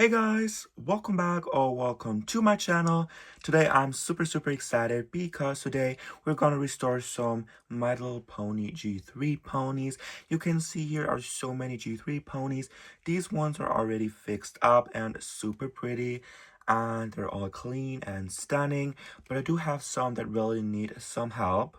Hey guys, welcome back or welcome to my channel. Today I'm super excited because today we're gonna restore some My Little Pony G3 ponies. You can see here are so many G3 ponies. These ones are already fixed up and super pretty and they're all clean and stunning, but I do have some that really need some help.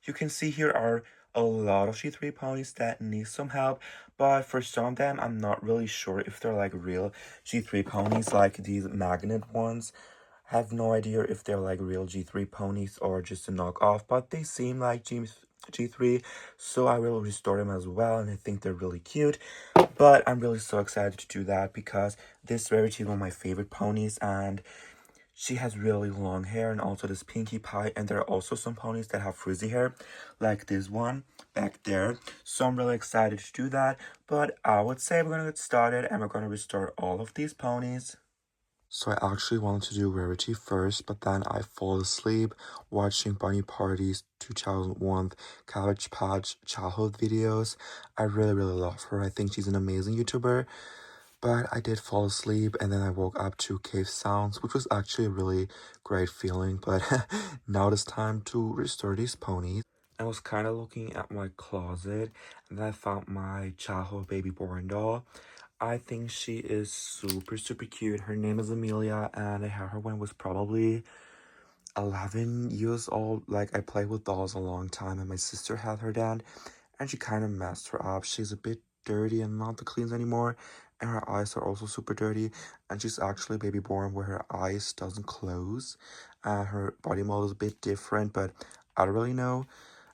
You can see here are a lot of G3 ponies that need some help, but for some of them, I'm not really sure if they're like real G3 ponies, like these magnet ones. I have no idea if they're like real G3 ponies or just a knockoff, but they seem like G3, so I will restore them as well, and I think they're really cute. But I'm really so excited to do that because this Rarity is one of my favorite ponies, and she has really long hair and also this pinkie pie, and there are also some ponies that have frizzy hair like this one back there. So I'm really excited to do that, but I would say we're gonna get started and we're gonna restore all of these ponies. So I actually wanted to do Rarity first, but then I fall asleep watching Bunny Party's 2001 Cabbage Patch childhood videos. I really love her. I think she's an amazing YouTuber. But I did fall asleep and then I woke up to cave sounds, which was actually a really great feeling. But now it's time to restore these ponies. I was kind of looking at my closet and then I found my childhood baby born doll. I think she is super cute. Her name is Amelia and I had her when I was probably 11 years old. Like, I played with dolls a long time and my sister had her then and she kind of messed her up. She's a bit dirty and not the cleans anymore, and her eyes are also super dirty, and she's actually baby born where her eyes doesn't close. Her body model is a bit different, but I don't really know.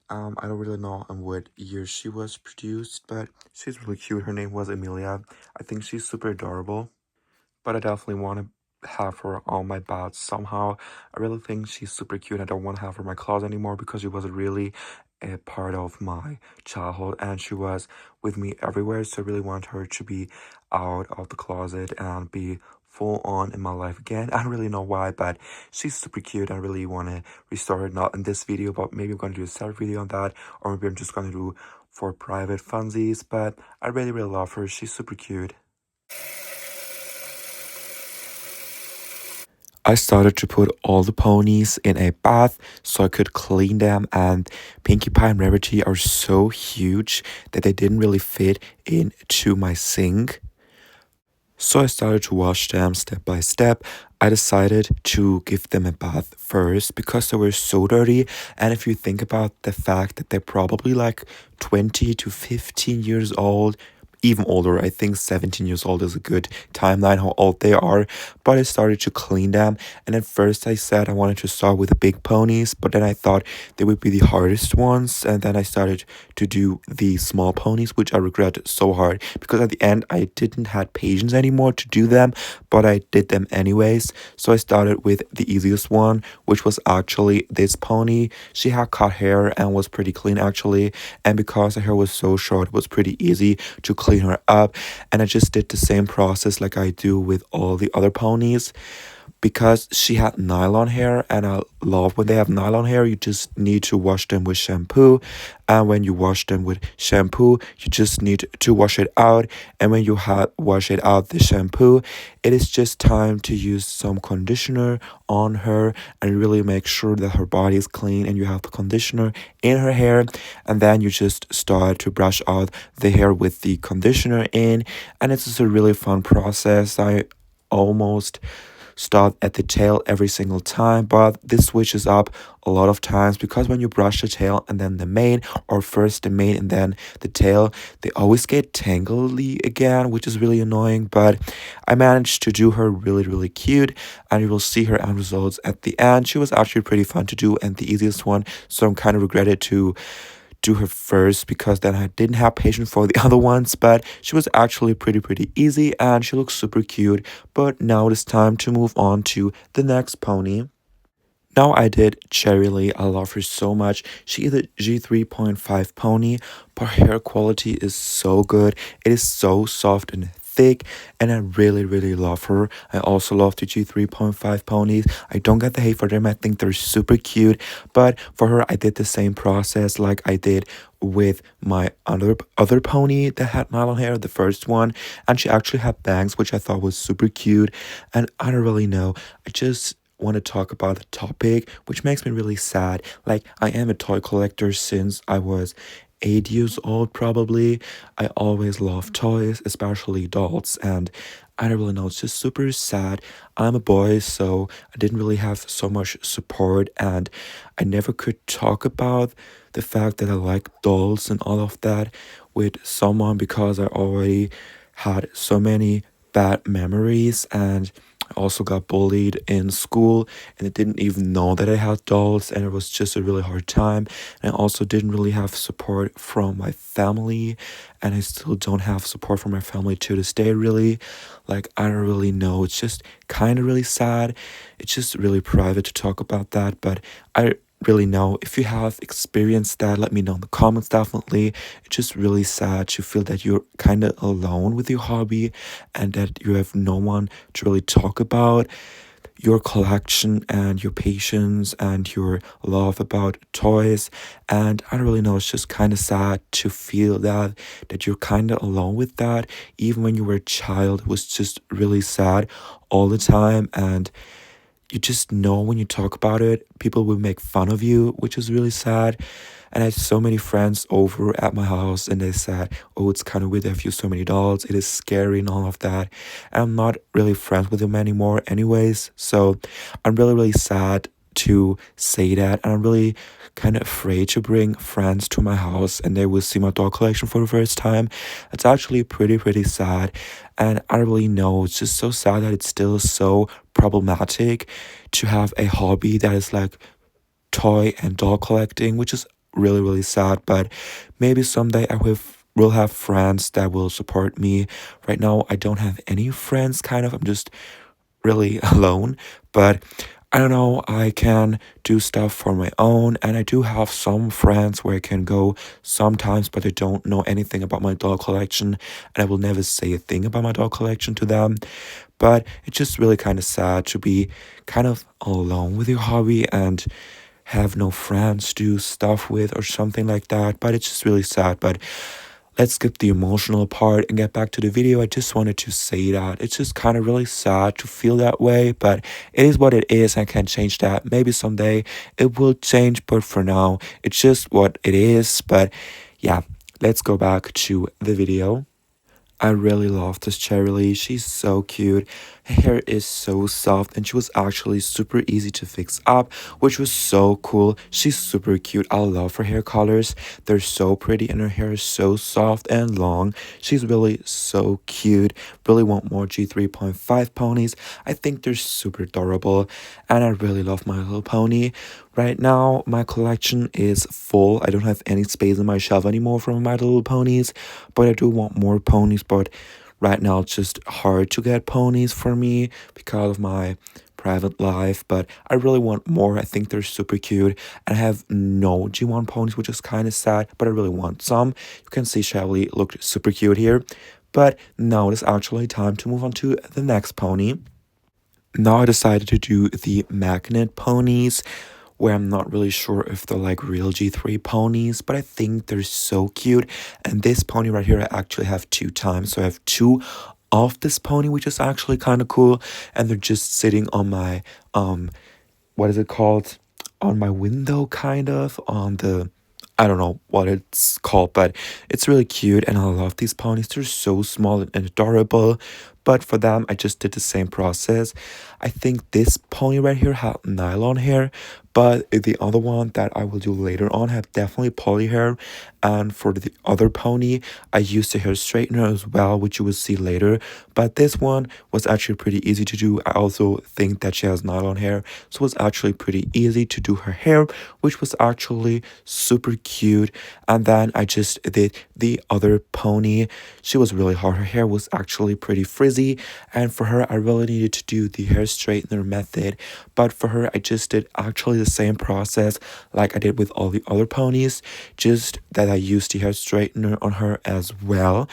I don't really know on what year she was produced, but she's really cute. Her name was Amelia. I think she's super adorable, but I definitely want to have her on my bed somehow. I really think she's super cute. I don't want to have her in my closet anymore because she was really a part of my childhood and she was with me everywhere. So I really want her to be out of the closet and be full on in my life again. I don't really know why, but she's super cute. I really want to restore her, not in this video, but maybe I'm going to do a separate video on that, or maybe I'm just going to do for private funsies. But I really love her. She's super cute. I started to put all the ponies in a bath so I could clean them, and Pinkie Pie and Rarity are so huge that they didn't really fit into my sink. So I started to wash them step by step. I decided to give them a bath first because they were so dirty. And if you think about the fact that they're probably like 20 to 15 years old, even older, I think 17 years old is a good timeline how old they are. But I started to clean them, and at first I said I wanted to start with the big ponies, but then I thought they would be the hardest ones, and then I started to do the small ponies, which I regret so hard because at the end I didn't have patience anymore to do them, but I did them anyways. So I started with the easiest one, which was actually this pony. She had cut hair and was pretty clean actually, and because her hair was so short, it was pretty easy to clean her up. And I just did the same process like I do with all the other ponies. Because she had nylon hair, and I love when they have nylon hair, you just need to wash them with shampoo. And when you wash them with shampoo, you just need to wash it out. And when you wash it out the shampoo, it is just time to use some conditioner on her and really make sure that her body is clean and you have the conditioner in her hair. And then you just start to brush out the hair with the conditioner in, and it's just a really fun process. I almost start at the tail every single time, but this switches up a lot of times because when you brush the tail and then the mane, or first the mane and then the tail, they always get tangly again, which is really annoying. But I managed to do her really cute, and you will see her end results at the end. She was actually pretty fun to do and the easiest one, so I'm kind of regretted to do her first because then I didn't have patience for the other ones, but she was actually pretty easy and she looks super cute. But now it is time to move on to the next pony. Now I did Cherry Lee. I love her so much. She is a G3.5 pony, but her hair quality is so good. It is so soft and thick, and I really love her. I also love the G3.5 ponies. I don't get the hate for them. I think they're super cute, but for her I did the same process like I did with my other pony that had nylon hair, the first one, and she actually had bangs, which I thought was super cute. And I don't really know, I just want to talk about the topic, which makes me really sad. Like, I am a toy collector since I was 8 years old, probably. I always loved toys, especially dolls, and I don't really know, it's just super sad. I'm a boy, so I didn't really have so much support, and I never could talk about the fact that I like dolls and all of that with someone because I already had so many bad memories, and I also got bullied in school, and I didn't even know that I had dolls, and it was just a really hard time. And I also didn't really have support from my family, and I still don't have support from my family to this day, really. Like, I don't really know, it's just kind of really sad. It's just really private to talk about that, but I really know if you have experienced that, let me know in the comments. Definitely, it's just really sad to feel that you're kind of alone with your hobby and that you have no one to really talk about your collection and your patience and your love about toys. And I don't really know, it's just kind of sad to feel that you're kind of alone with that. Even when you were a child, it was just really sad all the time. And you just know when you talk about it, people will make fun of you, which is really sad. And I had so many friends over at my house, and they said, "Oh, it's kind of weird. They have you so many dolls. It is scary and all of that." And I'm not really friends with them anymore, anyways. So I'm really sad to say that, and I'm really kind of afraid to bring friends to my house and they will see my doll collection for the first time. It's actually pretty sad, and I don't really know, it's just so sad that it's still so problematic to have a hobby that is like toy and doll collecting, which is really sad. But maybe someday will have friends that will support me. Right now I don't have any friends, kind of. I'm just really alone, but I don't know, I can do stuff for my own, and I do have some friends where I can go sometimes, but they don't know anything about my doll collection, and I will never say a thing about my doll collection to them. But it's just really kind of sad to be kind of alone with your hobby and have no friends to do stuff with or something like that. But it's just really sad. But let's skip the emotional part and get back to the video. I just wanted to say that it's just kind of really sad to feel that way, but it is what it is. I can't change that. Maybe someday it will change, but for now, it's just what it is. But yeah, let's go back to the video. I really love this Cherry. She's so cute. Her hair is so soft, and she was actually super easy to fix up, which was so cool. She's super cute. I love her hair colors. They're so pretty, and her hair is so soft and long. She's really so cute. Really want more G3.5 ponies. I think they're super adorable, and I really love My Little Pony. Right now, my collection is full. I don't have any space in my shelf anymore from My Little Ponies, but I do want more ponies. But right now, it's just hard to get ponies for me because of my private life. But I really want more. I think they're super cute. And I have no G1 ponies, which is kind of sad, but I really want some. You can see Shelly looked super cute here. But now it is actually time to move on to the next pony. Now I decided to do the magnet ponies, where I'm not really sure if they're like real G3 ponies, but I think they're so cute. And this pony right here, I actually have 2 times. So I have 2 of this pony, which is actually kind of cool. And they're just sitting on my, what is it called? On my window, kind of, on the, I don't know what it's called, but it's really cute, and I love these ponies. They're so small and adorable. But for them, I just did the same process. I think this pony right here had nylon hair, but the other one that I will do later on had definitely poly hair. And for the other pony, I used a hair straightener as well, which you will see later. But this one was actually pretty easy to do. I also think that she has nylon hair, so it was actually pretty easy to do her hair, which was actually super cute. And then I just did the other pony. She was really hard. Her hair was actually pretty frizzy, and for her I really needed to do the hair straightener method. But for her I just did actually the same process like I did with all the other ponies, just that I used the hair straightener on her as well.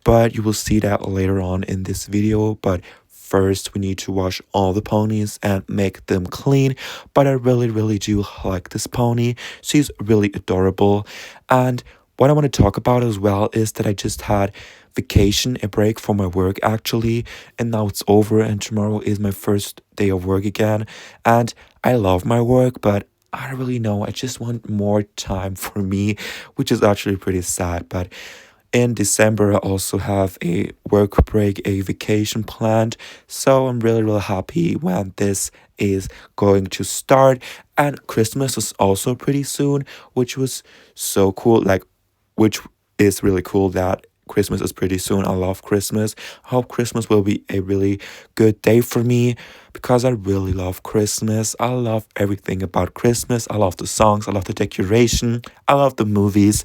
But you will see that later on in this video. But first, we need to wash all the ponies and make them clean. But I really do like this pony. She's really adorable. And what I want to talk about as well is that I just had vacation, a break from my work actually, and now it's over, and tomorrow is my first day of work again. And I love my work, but I don't really know. I just want more time for me, which is actually pretty sad. But in December, I also have a work break, a vacation planned. So I'm really happy when this is going to start. And Christmas is also pretty soon, which was so cool. Like, which is really cool that Christmas is pretty soon. I love Christmas. I hope Christmas will be a really good day for me because I really love Christmas. I love everything about Christmas. I love the songs. I love the decoration. I love the movies.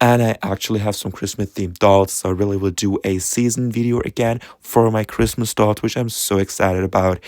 And I actually have some Christmas themed dolls. So I really will do a season video again for my Christmas dolls, which I'm so excited about.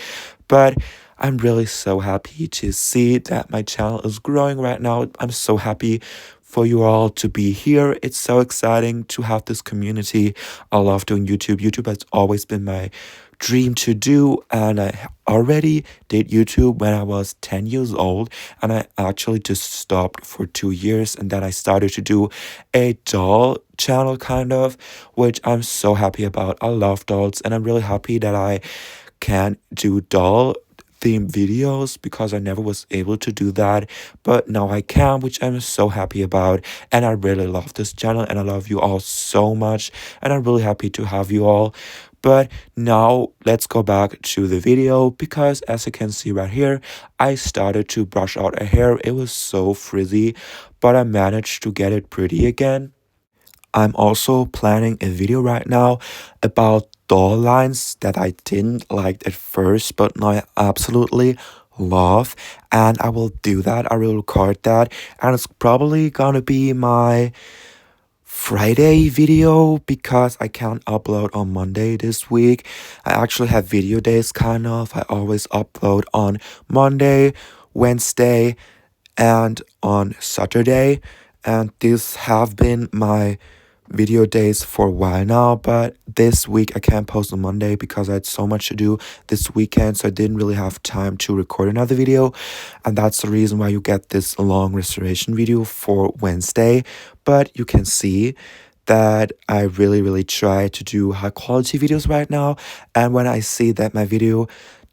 But I'm really so happy to see that my channel is growing right now. I'm so happy for you all to be here. It's so exciting to have this community. I love doing YouTube. YouTube has always been my dream to do, and I already did YouTube when I was 10 years old, and I actually just stopped for 2 years, and then I started to do a doll channel kind of, which I'm so happy about. I love dolls, and I'm really happy that I can do doll theme videos because I never was able to do that, but now I can, which I'm so happy about. And I really love this channel, and I love you all so much, and I'm really happy to have you all. But now let's go back to the video, because as you can see right here, I started to brush out a hair. It was so frizzy, but I managed to get it pretty again. I'm also planning a video right now about doll lines that I didn't like at first, but now I absolutely love, and I will do that. I will record that, and it's probably gonna be my Friday video because I can't upload on Monday this week. I actually have video days kind of. I always upload on Monday, Wednesday, and on Saturday, and these have been my video days for a while now. But this week I can't post on Monday because I had so much to do this weekend, so I didn't really have time to record another video, and that's the reason why you get this long restoration video for Wednesday. But you can see that I really try to do high quality videos right now, and when I see that my video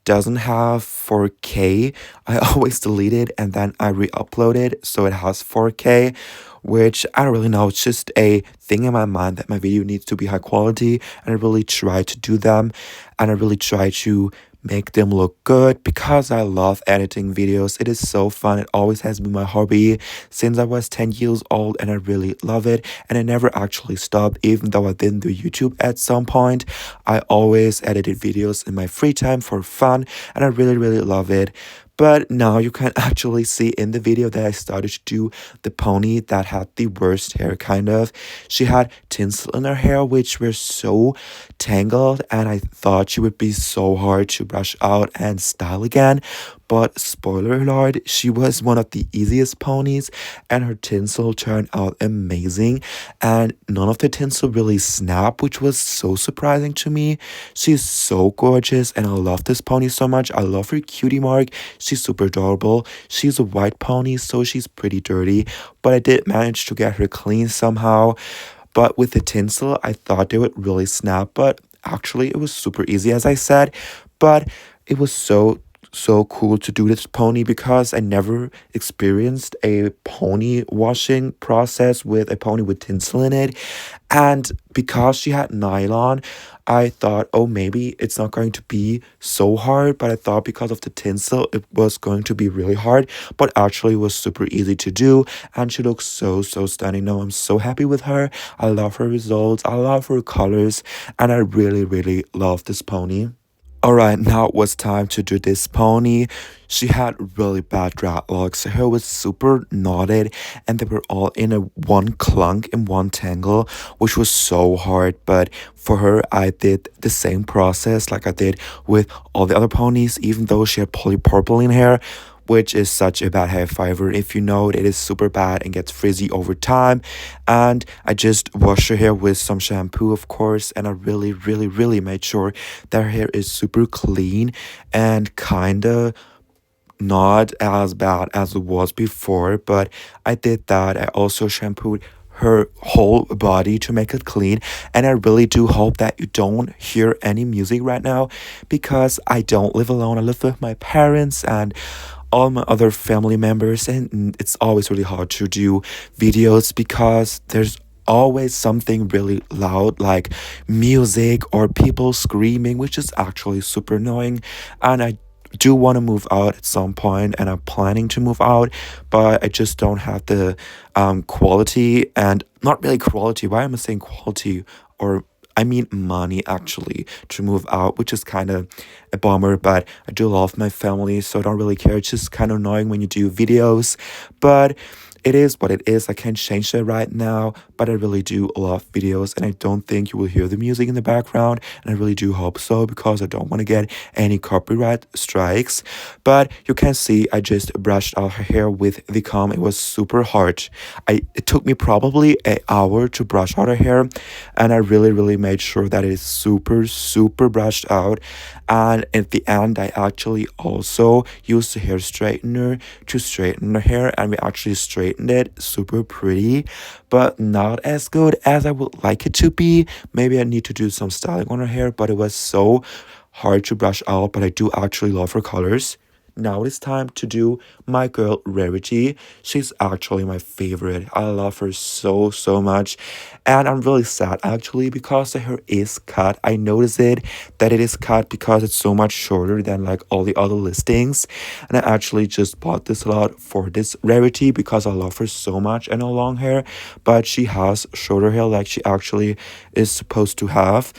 doesn't have 4K, I always delete it and then I re-upload it so it has 4K, which I don't really know. It's just a thing in my mind that my video needs to be high quality, and I really try to do them, and I really try to make them look good because I love editing videos. It is so fun. It always has been my hobby since I was 10 years old, and I really love it, and I never actually stopped. Even though I didn't do YouTube at some point, I always edited videos in my free time for fun, and I really love it. But now you can actually see in the video that I started to do the pony that had the worst hair kind of. She had tinsel in her hair, which were so tangled, and I thought she would be so hard to brush out and style again. But spoiler alert, she was one of the easiest ponies, and her tinsel turned out amazing, and none of the tinsel really snapped, which was so surprising to me. She's so gorgeous, and I love this pony so much. I love her cutie mark. She's super adorable. She's a white pony, so she's pretty dirty, but I did manage to get her clean somehow. But with the tinsel, I thought they would really snap, but actually it was super easy, as I said. But it was so cool to do this pony because I never experienced a pony washing process with a pony with tinsel in it. And because she had nylon, I thought, oh, maybe it's not going to be so hard, but I thought because of the tinsel, it was going to be really hard, but actually it was super easy to do, and she looks so stunning now. I'm so happy with her. I love her results. I love her colors, and I really love this pony. Alright, now it was time to do this pony. She had really bad dreadlocks. Her hair was super knotted, and they were all in a one clunk in one tangle, which was so hard. But for her, I did the same process like I did with all the other ponies, even though she had polypropylene hair, which is such a bad hair fiber. If you know it is super bad and gets frizzy over time. And I just washed her hair with some shampoo, of course, and I really made sure that her hair is super clean and kinda not as bad as it was before, but I did that. I also shampooed her whole body to make it clean, and I really do hope that you don't hear any music right now because I don't live alone. I live with my parents and all my other family members, and it's always really hard to do videos because there's always something really loud like music or people screaming, which is actually super annoying. And I do want to move out at some point, and I'm planning to move out, but I just don't have the quality, and not really quality. Why am I saying quality? Or I mean money actually to move out, which is kind of a bummer, but I do love my family, so I don't really care. It's just kind of annoying when you do videos, but it is what it is. I can't change that right now, but I really do love videos, and I don't think you will hear the music in the background, and I really do hope so because I don't want to get any copyright strikes. But you can see I just brushed out her hair with the comb. It was super hard. It took me probably an hour to brush out her hair, and I really made sure that it is super brushed out. And at the end, I actually also used a hair straightener to straighten her hair, and we actually straightened it super pretty, but not as good as I would like it to be. Maybe I need to do some styling on her hair, but it was so hard to brush out. But I do actually love her colors. Now it is time to do my girl Rarity. She's actually my favorite. I love her so much. And I'm really sad actually because the hair is cut. I noticed it that it is cut because it's so much shorter than like all the other listings. And I actually just bought this a lot for this Rarity because I love her so much and her long hair. But she has shorter hair like she actually is supposed to have,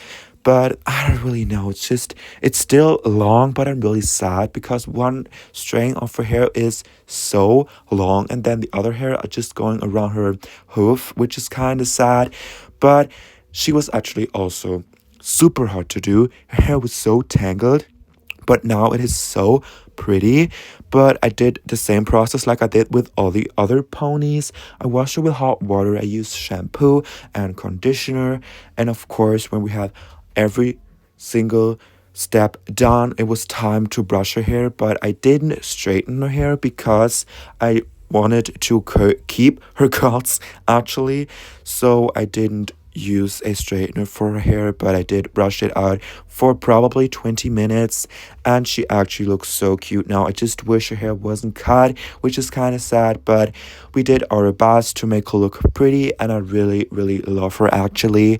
but I don't really know. It's still long, but I'm really sad because one strand of her hair is so long, and then the other hair are just going around her hoof, which is kind of sad. But she was actually also super hard to do. Her hair was so tangled, but now it is so pretty. But I did the same process like I did with all the other ponies. I washed it with hot water. I used shampoo and conditioner, and of course when we had every single step done, it was time to brush her hair. But I didn't straighten her hair because I wanted to keep her cuts actually, so I didn't use a straightener for her hair, but I did brush it out for probably 20 minutes, and she actually looks so cute now. I just wish her hair wasn't cut, which is kind of sad, but we did our best to make her look pretty, and I really love her actually.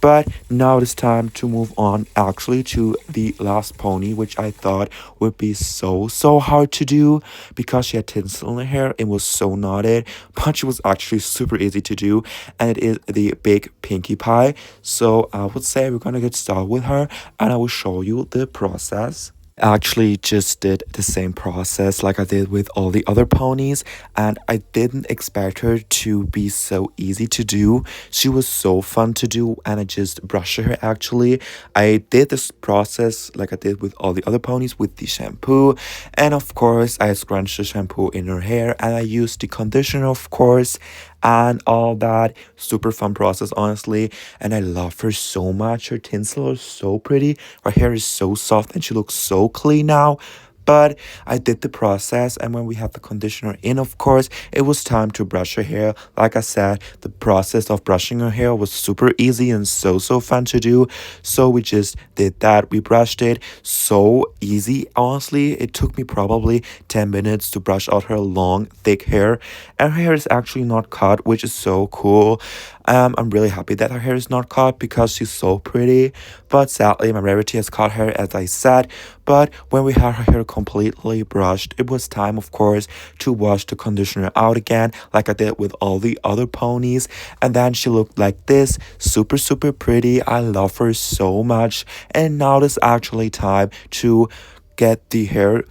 But now it's time to move on actually to the last pony, which I thought would be so hard to do because she had tinsel in her hair. It was so knotted, but she was actually super easy to do, and it is the big Pinkie Pie. So I would say we're gonna get started with her, and I will show you the process. Actually just did the same process like I did with all the other ponies, and I didn't expect her to be so easy to do. She was so fun to do, and I just brushed her actually. I did this process like I did with all the other ponies with the shampoo, and of course I scrunched the shampoo in her hair, and I used the conditioner of course, and all that. Super fun process honestly, and I love her so much. Her tinsel is so pretty, her hair is so soft, and she looks so clean now. But I did the process, and when we had the conditioner in, of course, it was time to brush her hair. Like I said, the process of brushing her hair was super easy and so fun to do. So we just did that. We brushed it so easy. Honestly, it took me probably 10 minutes to brush out her long, thick hair. And her hair is actually not cut, which is so cool. I'm really happy that her hair is not cut because she's so pretty. But sadly, my Rarity has cut hair, as I said. But when we had her hair completely brushed, it was time, of course, to wash the conditioner out again, like I did with all the other ponies. And then she looked like this, super pretty. I love her so much. And now it's actually time to get the hair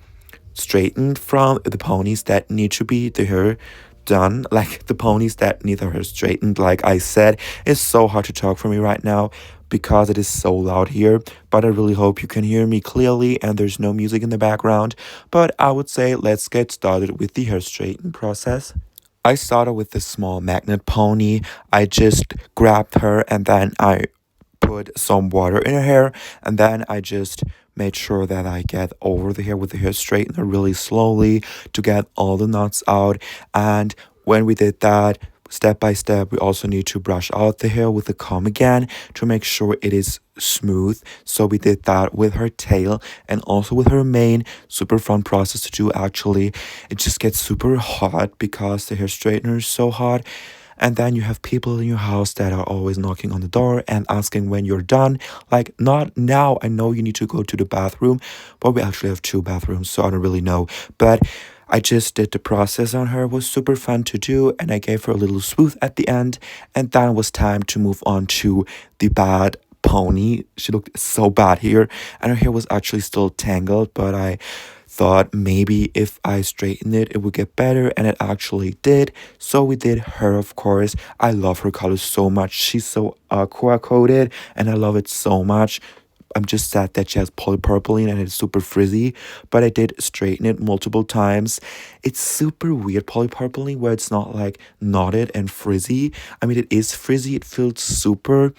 straightened from the ponies that need to be the hair done. Like the ponies that need their hair straightened, like I said, it's so hard to talk for me right now because it is so loud here. But I really hope you can hear me clearly and there's no music in the background. But I would say let's get started with the hair straightening process. I started with this small magnet pony. I just grabbed her and then I put some water in her hair, and then I just made sure that I get over the hair with the hair straightener really slowly to get all the knots out. And when we did that, step by step, we also need to brush out the hair with the comb again to make sure it is smooth. So we did that with her tail and also with her mane. Super fun process to do actually. It just gets super hot because the hair straightener is so hot. And then you have people in your house that are always knocking on the door and asking when you're done. Like, not now. I know you need to go to the bathroom, but we actually have two bathrooms, so I don't really know. But I just did the process on her. It was super fun to do, and I gave her a little swoop at the end. And then it was time to move on to the bad pony. She looked so bad here, and her hair was actually still tangled, but I thought maybe if I straightened it, it would get better, and it actually did. So we did her, of course. I love her color so much. She's so aqua coated, and I love it so much. I'm just sad that she has polypropylene and it's super frizzy, but I did straighten it multiple times. It's super weird polypropylene where it's not like knotted and frizzy. I mean, it is frizzy, it feels super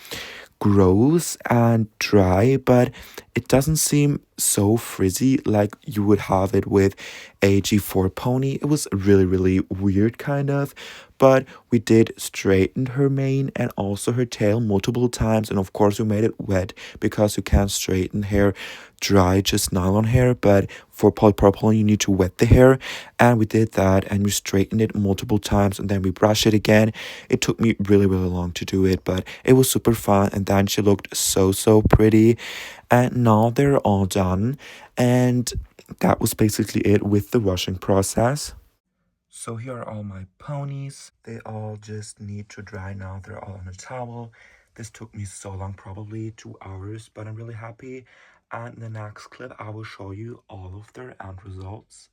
gross and dry, but it doesn't seem so frizzy like you would have it with a G4 pony. It was really, really weird, kind of. But we did straighten her mane and also her tail multiple times, and of course, we made it wet because you can't straighten hair dry, just nylon hair. But for polypropylene, you need to wet the hair, and we did that, and we straightened it multiple times, and then we brush it again. It took me really, really long to do it, but it was super fun, and then she looked so, so pretty. And now they're all done, and that was basically it with the washing process. So here are all my ponies. They all just need to dry now. They're all on a towel. This took me so long, probably 2 hours, but I'm really happy. And in the next clip, I will show you all of their end results.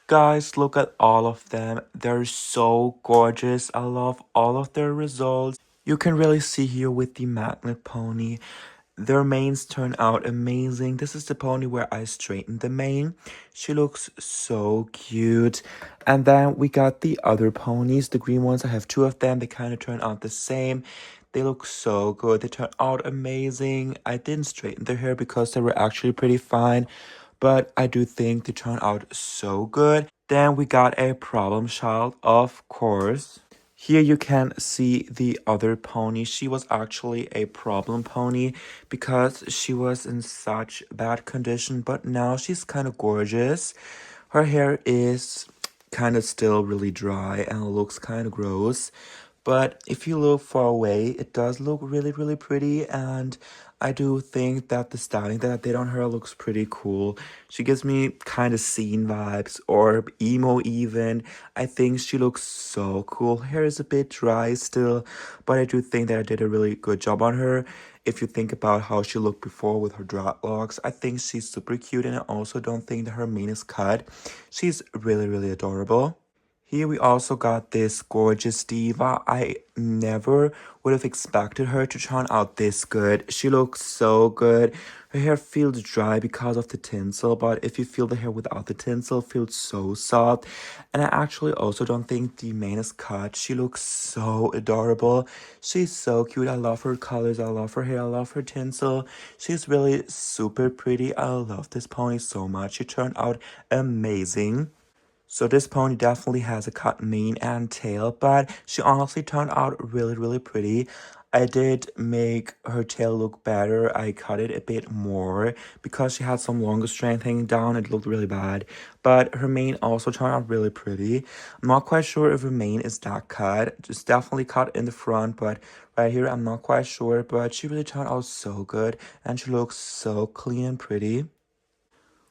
Guys, look at all of them. They're so gorgeous. I love all of their results. You can really see here with the magnet pony. Their manes turn out amazing. This is the pony where I straightened the mane. She looks so cute. And then we got the other ponies, the green ones. I have two of them. They kind of turn out the same. They look so good. They turn out amazing. I didn't straighten their hair because they were actually pretty fine, but I do think they turned out so good. Then we got a problem child, of course. Here you can see the other pony. She was actually a problem pony because she was in such bad condition, but now she's kind of gorgeous. Her hair is kind of still really dry and looks kind of gross, but if you look far away, it does look really, really pretty, and I do think that the styling that I did on her looks pretty cool. She gives me kind of scene vibes or emo even. I think she looks so cool. Her hair is a bit dry still, but I do think that I did a really good job on her. If you think about how she looked before with her dreadlocks, I think she's super cute, and I also don't think that her mane is cut. She's really, really adorable. Here we also got this gorgeous diva. I never would have expected her to turn out this good. She looks so good. Her hair feels dry because of the tinsel, but if you feel the hair without the tinsel, it feels so soft. And I actually also don't think the mane is cut. She looks so adorable. She's so cute. I love her colors. I love her hair. I love her tinsel. She's really super pretty. I love this pony so much. She turned out amazing. So this pony definitely has a cut mane and tail, but she honestly turned out really, really pretty. I did make her tail look better. I cut it a bit more because she had some longer strand hanging down. It looked really bad, but her mane also turned out really pretty. I'm not quite sure if her mane is that cut. It's definitely cut in the front, but right here I'm not quite sure, but she really turned out so good and she looks so clean and pretty.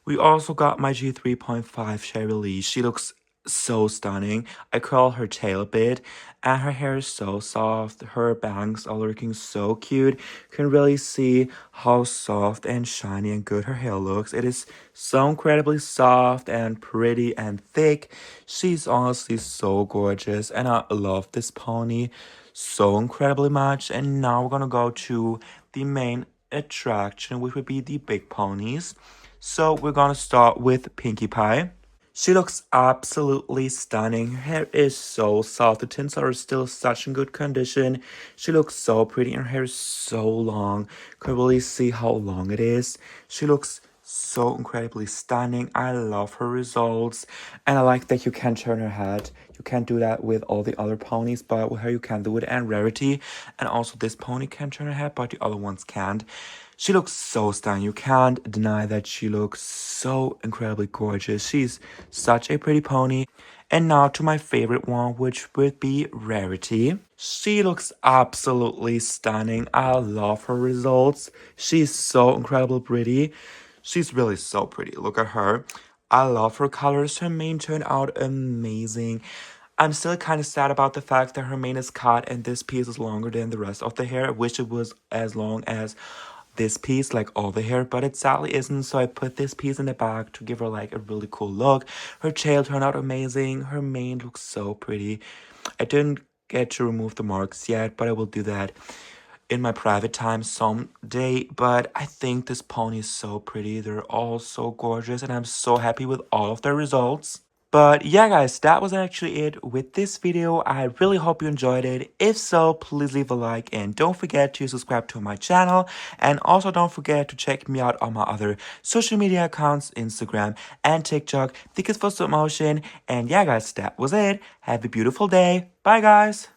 We also got my G3.5 Sherry Lee. She looks so stunning. I curl her tail a bit, and her hair is so soft. Her bangs are looking so cute. You can really see how soft and shiny and good her hair looks. It is so incredibly soft and pretty and thick. She's honestly so gorgeous, and I love this pony so incredibly much. And now we're gonna go to the main attraction, which would be the big ponies. So we're gonna start with Pinkie Pie. She looks absolutely stunning. Her hair is so soft. The tints are still such in good condition. She looks so pretty. Her hair is so long. You can really see how long it is. She looks so incredibly stunning. I love her results. And I like that you can turn her head. You can't do that with all the other ponies, but with her you can do it. And Rarity. And also this pony can turn her head, but the other ones can't. She looks so stunning. You can't deny that she looks so incredibly gorgeous. She's such a pretty pony. And now to my favorite one, which would be Rarity. She looks absolutely stunning. I love her results. She's so incredibly pretty. She's really so pretty. Look at her. I love her colors. Her mane turned out amazing. I'm still kind of sad about the fact that her mane is cut and this piece is longer than the rest of the hair. I wish it was as long as this piece, like all the hair, but it sadly isn't. So I put this piece in the back to give her like a really cool look. Her tail turned out amazing. Her mane looks so pretty. I didn't get to remove the marks yet, but I will do that in my private time someday. But I think this pony is so pretty. They're all so gorgeous, and I'm so happy with all of their results. But yeah, guys, that was actually it with this video. I really hope you enjoyed it. If so, please leave a like and don't forget to subscribe to my channel. And also don't forget to check me out on my other social media accounts, Instagram and TikTok. Think it's for stop motion. And yeah, guys, that was it. Have a beautiful day. Bye, guys.